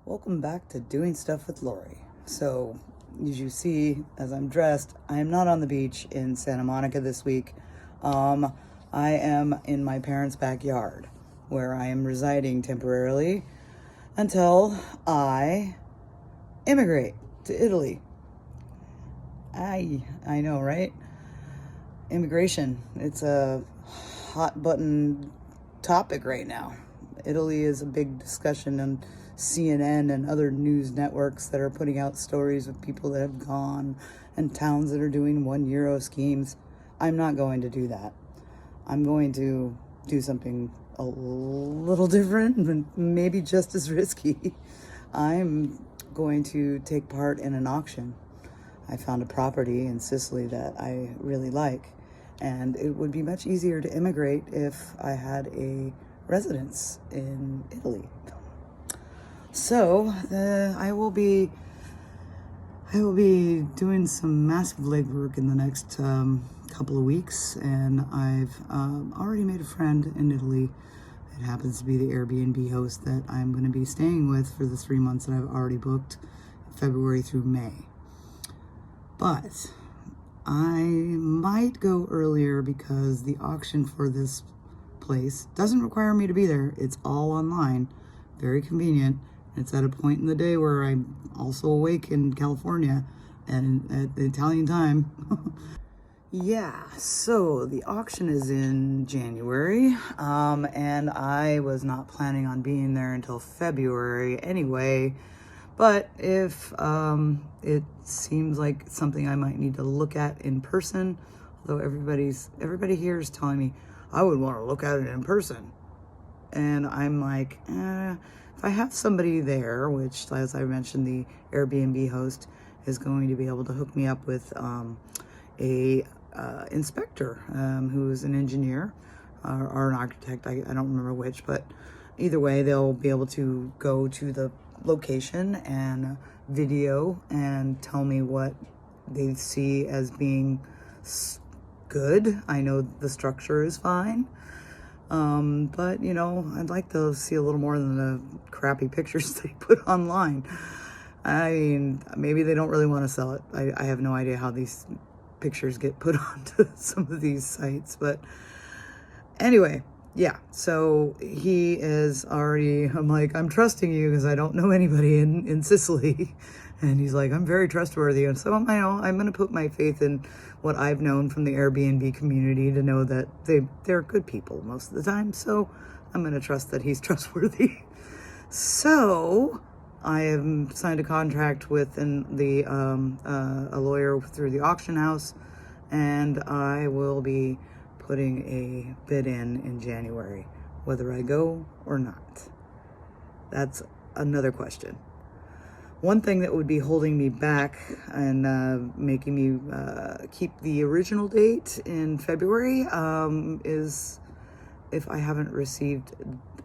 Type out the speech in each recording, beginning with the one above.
Welcome back to Doing Stuff with Lori. So, as you see, as I'm dressed, I am not on the beach in Santa Monica this week. I am in my parents' backyard, where I am residing temporarily until I immigrate to Italy. I know, right? Immigration. It's a hot button topic right now. Italy is a big discussion on CNN and other news networks that are putting out stories of people that have gone and towns that are doing €1 schemes. I'm not going to do that. I'm going to do something a little different and maybe just as risky. I'm going to take part in an auction. I found a property in Sicily that I really like, and it would be much easier to immigrate if I had a residence in Italy. So I will be doing some massive legwork in the next couple of weeks, and I've already made a friend in Italy. It happens to be the Airbnb host that I'm going to be staying with for the 3 months that I've already booked, February through May. But I might go earlier because the auction for this place doesn't require me to be there. It's all online, very convenient. It's at a point in the day where I'm also awake in California and at the Italian time. Yeah, so the auction is in January, and I was not planning on being there until February anyway. But if it seems like something I might need to look at in person, although everybody here is telling me I would want to look at it in person, and I'm like, if I have somebody there, which, as I mentioned, the Airbnb host is going to be able to hook me up with a inspector who's an engineer or an architect. I don't remember which, but either way, they'll be able to go to the location and video and tell me what they see as being good. I know the structure is fine. But I'd like to see a little more than the crappy pictures they put online. I mean, maybe they don't really want to sell it. I have no idea how these pictures get put onto some of these sites, but anyway, yeah, so he is already, I'm like, I'm trusting you because I don't know anybody in Sicily. And he's like, I'm very trustworthy. And so I'm going to put my faith in what I've known from the Airbnb community to know that they're good people most of the time. So I'm going to trust that he's trustworthy. So I have signed a contract with a lawyer through the auction house, and I will be putting a bid in January, whether I go or not. That's another question. One thing that would be holding me back and making me keep the original date in February is if I haven't received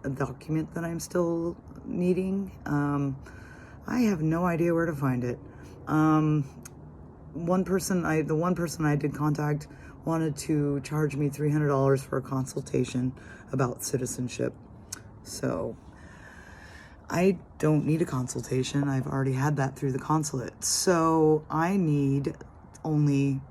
a document that I'm still needing. I have no idea where to find it. The one person I did contact wanted to charge me $300 for a consultation about citizenship. So I don't need a consultation. I've already had that through the consulate. So I need only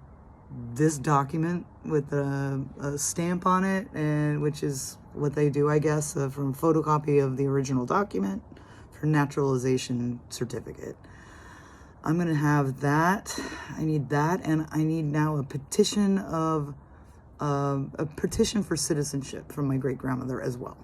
this document with a stamp on it, and which is what they do, I guess, from a photocopy of the original document for naturalization certificate. I'm going to have that. I need that, and I need now a petition for citizenship from my great grandmother as well.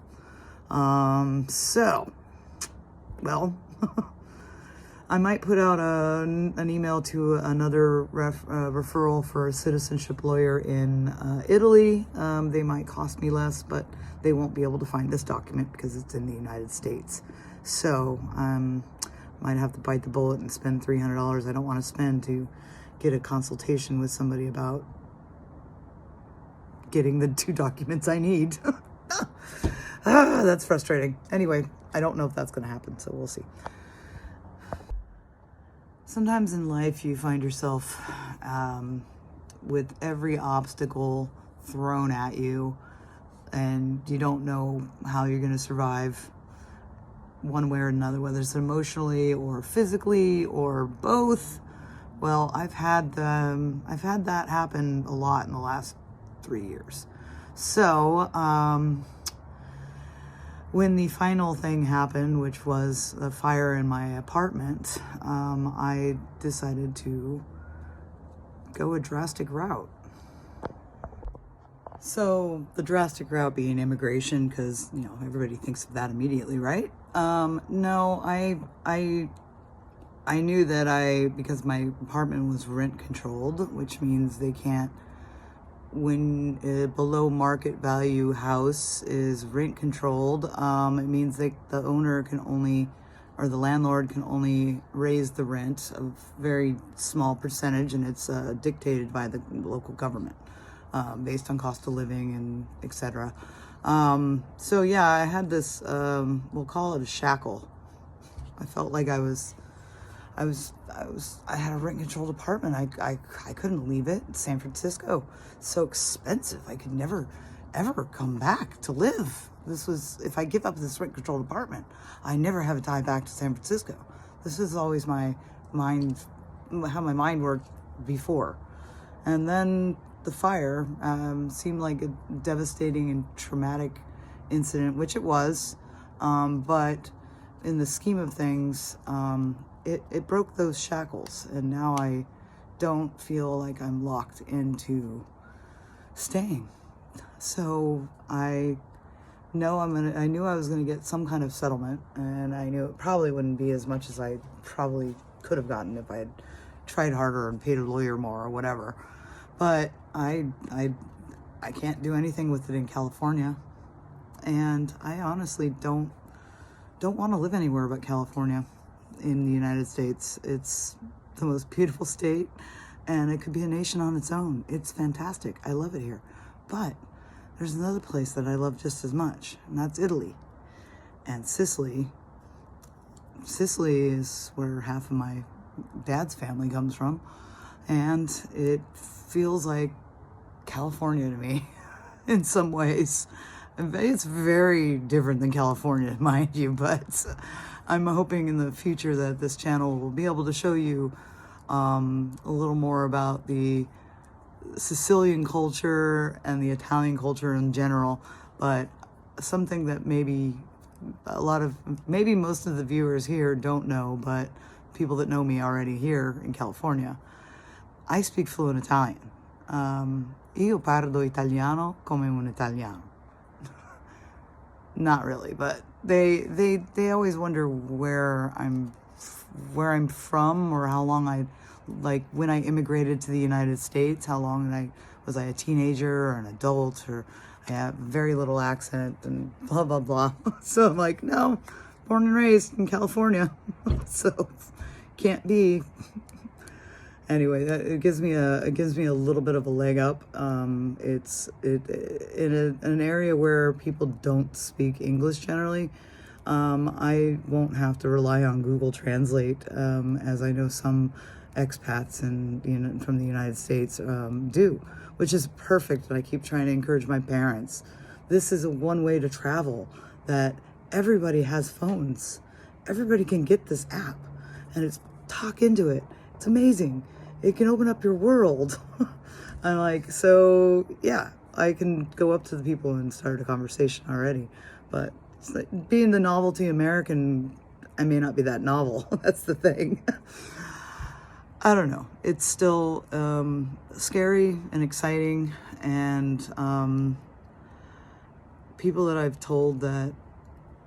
I might put out an email to another referral for a citizenship lawyer in Italy. They might cost me less, but they won't be able to find this document because it's in the United States. So might have to bite the bullet and spend $300 I don't want to spend to get a consultation with somebody about getting the 2 documents I need. That's frustrating. Anyway, I don't know if that's going to happen, so we'll see. Sometimes in life you find yourself with every obstacle thrown at you, and you don't know how you're going to survive one way or another, whether it's emotionally or physically or both. Well, I've had that happen a lot in the last 3 years. So, when the final thing happened, which was a fire in my apartment, I decided to go a drastic route. So the drastic route being immigration, because everybody thinks of that immediately, right? No, I knew that because my apartment was rent controlled, which means they can't, when a below market value house is rent controlled, it means that the owner can only, or the landlord can only raise the rent a very small percentage, and it's dictated by the local government based on cost of living and etc. So yeah, I had this, we'll call it a shackle. I felt like I had a rent controlled apartment. I couldn't leave it. San Francisco, so expensive. I could never, ever come back to live. If I give up this rent controlled apartment, I never have a tie back to San Francisco. This is always how my mind worked before. And then the fire seemed like a devastating and traumatic incident, which it was. But in the scheme of things, it broke those shackles, and now I don't feel like I'm locked into staying. So I knew I was gonna get some kind of settlement, and I knew it probably wouldn't be as much as I probably could have gotten if I had tried harder and paid a lawyer more or whatever. But I can't do anything with it in California, and I honestly don't want to live anywhere but California in the United States. It's the most beautiful state, and it could be a nation on its own. It's fantastic. I love it here. But there's another place that I love just as much, and that's Italy and Sicily. Sicily is where half of my dad's family comes from, and it feels like California to me in some ways. It's very different than California, mind you, but I'm hoping in the future that this channel will be able to show you a little more about the Sicilian culture and the Italian culture in general, but something that maybe most of the viewers here don't know, but people that know me already here in California, I speak fluent Italian. Io parlo italiano come un italiano. Not really, but they always wonder where I'm from, or how long when I immigrated to the United States, how long was I a teenager or an adult, or I have very little accent and blah blah blah. So I'm like, no, born and raised in California, so can't be. Anyway, it gives me a little bit of a leg up. It's in an area where people don't speak English generally. I won't have to rely on Google Translate, as I know some expats from the United States do, which is perfect. And I keep trying to encourage my parents. This is a one way to travel, that everybody has phones. Everybody can get this app, and it's talk into it. It's amazing. It can open up your world. I'm like, so yeah, I can go up to the people and start a conversation already. But it's like, being the novelty American, I may not be that novel. That's the thing. I don't know. It's still scary and exciting, and people that I've told that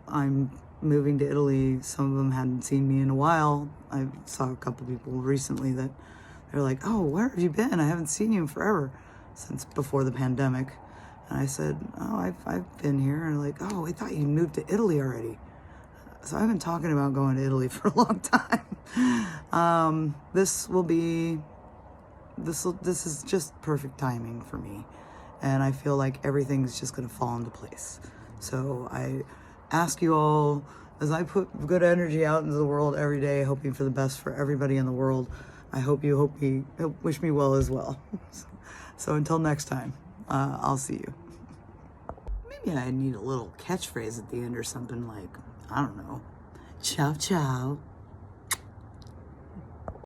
I'm moving to Italy, some of them hadn't seen me in a while. I saw a couple people recently that they're like, oh, where have you been? I haven't seen you in forever, since before the pandemic. And I said, oh, I've been here. And they're like, oh, I thought you moved to Italy already. So I've been talking about going to Italy for a long time. This is just perfect timing for me. And I feel like everything's just going to fall into place. So I ask you all, as I put good energy out into the world every day, hoping for the best for everybody in the world, I hope you wish me well as well. So until next time, I'll see you. Maybe I need a little catchphrase at the end or something like, I don't know, Ciao, ciao.